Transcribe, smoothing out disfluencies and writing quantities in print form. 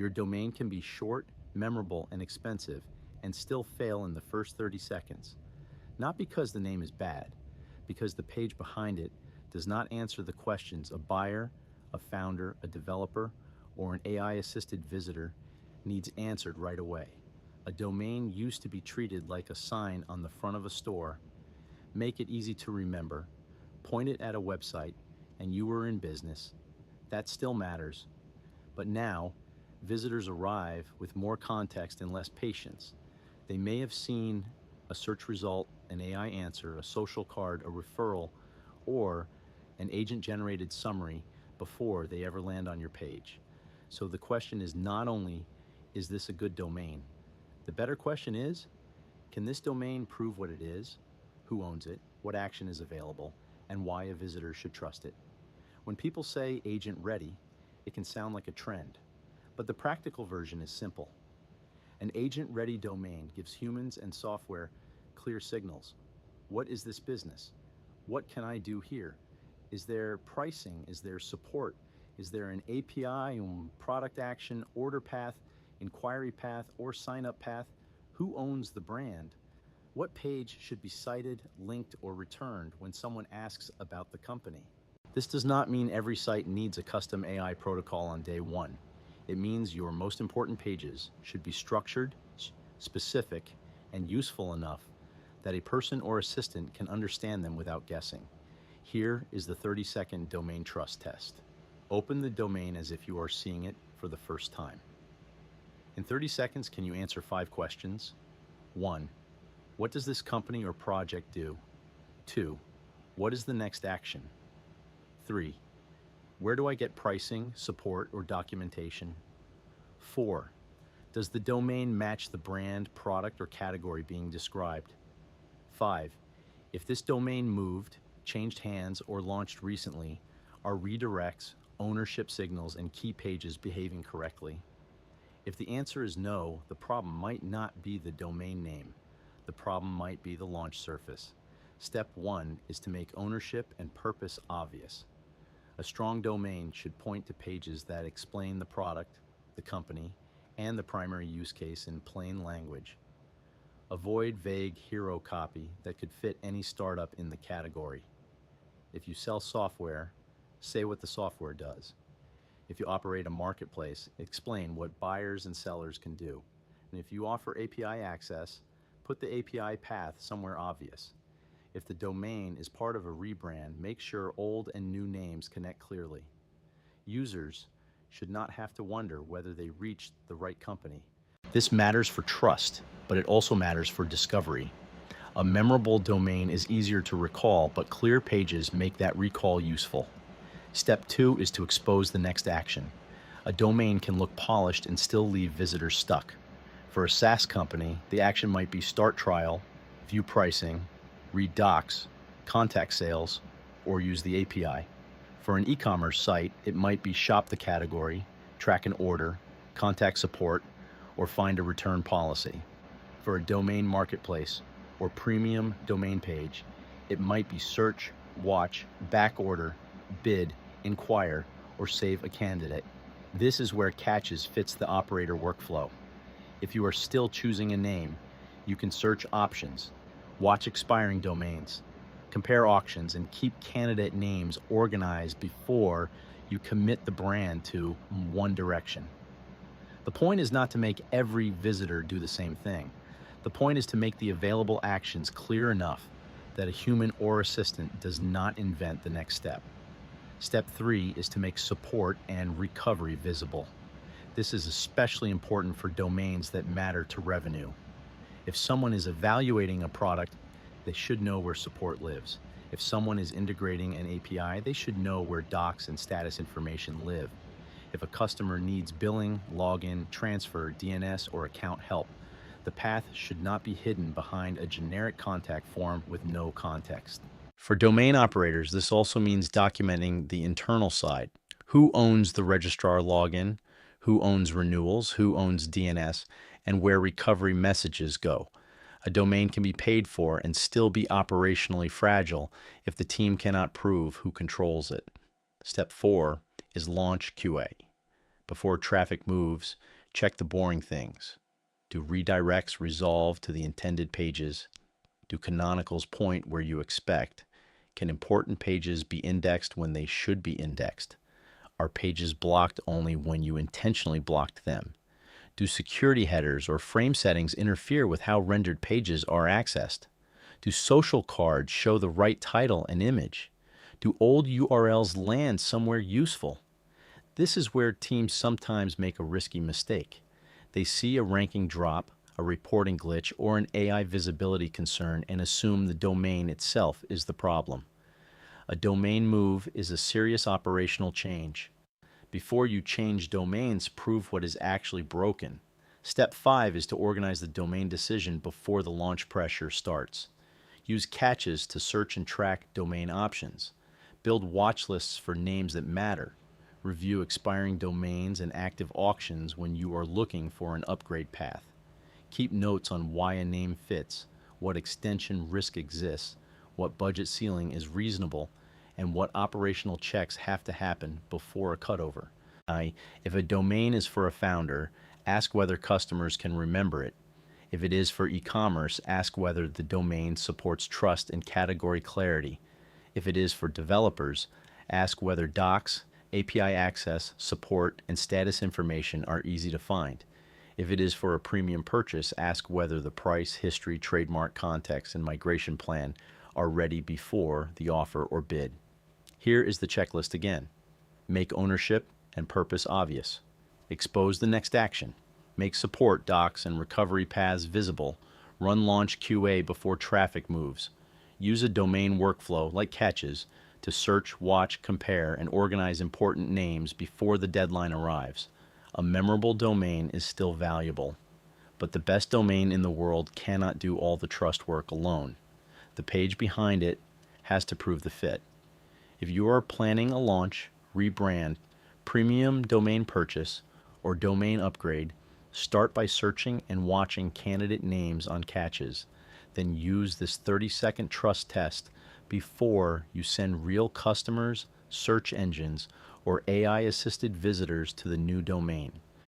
Your domain can be short, memorable, and expensive, and still fail in the first 30 seconds. Not because the name is bad, because the page behind it does not answer the questions a buyer, a founder, a developer, or an AI-assisted visitor needs answered right away. A domain used to be treated like a sign on the front of a store. Make it easy to remember, point it at a website, and you were in business. That still matters. But now, visitors arrive with more context and less patience. They may have seen a search result, an AI answer, a social card, a referral, or an agent-generated summary before they ever land on your page. So the question is not only, is this a good domain? The better question is, can this domain prove what it is, who owns it, what action is available, and why a visitor should trust it? When people say agent ready, it can sound like a trend, but the practical version is simple. An agent-ready domain gives humans and software clear signals. What is this business? What can I do here? Is there pricing? Is there support? Is there an API, product action, order path, inquiry path, or sign-up path? Who owns the brand? What page should be cited, linked, or returned when someone asks about the company? This does not mean every site needs a custom AI protocol on day one. It means your most important pages should be structured, specific, and useful enough that a person or assistant can understand them without guessing. Here is the 30-second domain trust test. Open the domain as if you are seeing it for the first time. In 30 seconds, can you answer 5 questions? 1. What does this company or project do? 2. What is the next action? 3. Where do I get pricing, support, or documentation? 4. Does the domain match the brand, product, or category being described? 5. If this domain moved, changed hands, or launched recently, are redirects, ownership signals, and key pages behaving correctly? If the answer is no, the problem might not be the domain name. The problem might be the launch surface. Step 1 is to make ownership and purpose obvious. A strong domain should point to pages that explain the product, the company, and the primary use case in plain language. Avoid vague hero copy that could fit any startup in the category. If you sell software, say what the software does. If you operate a marketplace, explain what buyers and sellers can do. And if you offer API access, put the API path somewhere obvious. If the domain is part of a rebrand, make sure old and new names connect clearly. Users should not have to wonder whether they reached the right company. This matters for trust, but it also matters for discovery. A memorable domain is easier to recall, but clear pages make that recall useful. Step 2 is to expose the next action. A domain can look polished and still leave visitors stuck. For a SaaS company, the action might be start trial, view pricing, read docs, contact sales, or use the API. For an e-commerce site, it might be shop the category, track an order, contact support, or find a return policy. For a domain marketplace or premium domain page, it might be search, watch, back order, bid, inquire, or save a candidate. This is where catches fits the operator workflow. If you are still choosing a name, you can search options, watch expiring domains, compare auctions, and keep candidate names organized before you commit the brand to one direction. The point is not to make every visitor do the same thing. The point is to make the available actions clear enough that a human or assistant does not invent the next step. Step 3 is to make support and recovery visible. This is especially important for domains that matter to revenue. If someone is evaluating a product, they should know where support lives. If someone is integrating an API, they should know where docs and status information live. If a customer needs billing, login, transfer, DNS, or account help, the path should not be hidden behind a generic contact form with no context. For domain operators, this also means documenting the internal side. Who owns the registrar login? Who owns renewals? Who owns DNS? And where recovery messages go. A domain can be paid for and still be operationally fragile if the team cannot prove who controls it. Step 4 is launch QA. Before traffic moves, check the boring things. Do redirects resolve to the intended pages? Do canonicals point where you expect? Can important pages be indexed when they should be indexed? Are pages blocked only when you intentionally blocked them? Do security headers or frame settings interfere with how rendered pages are accessed? Do social cards show the right title and image? Do old URLs land somewhere useful? This is where teams sometimes make a risky mistake. They see a ranking drop, a reporting glitch, or an AI visibility concern and assume the domain itself is the problem. A domain move is a serious operational change. Before you change domains, prove what is actually broken. Step 5 is to organize the domain decision before the launch pressure starts. Use catches to search and track domain options. Build watch lists for names that matter. Review expiring domains and active auctions when you are looking for an upgrade path. Keep notes on why a name fits, what extension risk exists, what budget ceiling is reasonable, and what operational checks have to happen before a cutover. If a domain is for a founder, ask whether customers can remember it. If it is for e-commerce, ask whether the domain supports trust and category clarity. If it is for developers, ask whether docs, API access, support, and status information are easy to find. If it is for a premium purchase, ask whether the price, history, trademark, context, and migration plan are ready before the offer or bid. Here is the checklist again. Make ownership and purpose obvious. Expose the next action. Make support docs and recovery paths visible. Run launch QA before traffic moves. Use a domain workflow like catches to search, watch, compare, and organize important names before the deadline arrives. A memorable domain is still valuable, but the best domain in the world cannot do all the trust work alone. The page behind it has to prove the fit. If you are planning a launch, rebrand, premium domain purchase, or domain upgrade, start by searching and watching candidate names on catches. Then use this 30-second trust test before you send real customers, search engines, or AI-assisted visitors to the new domain.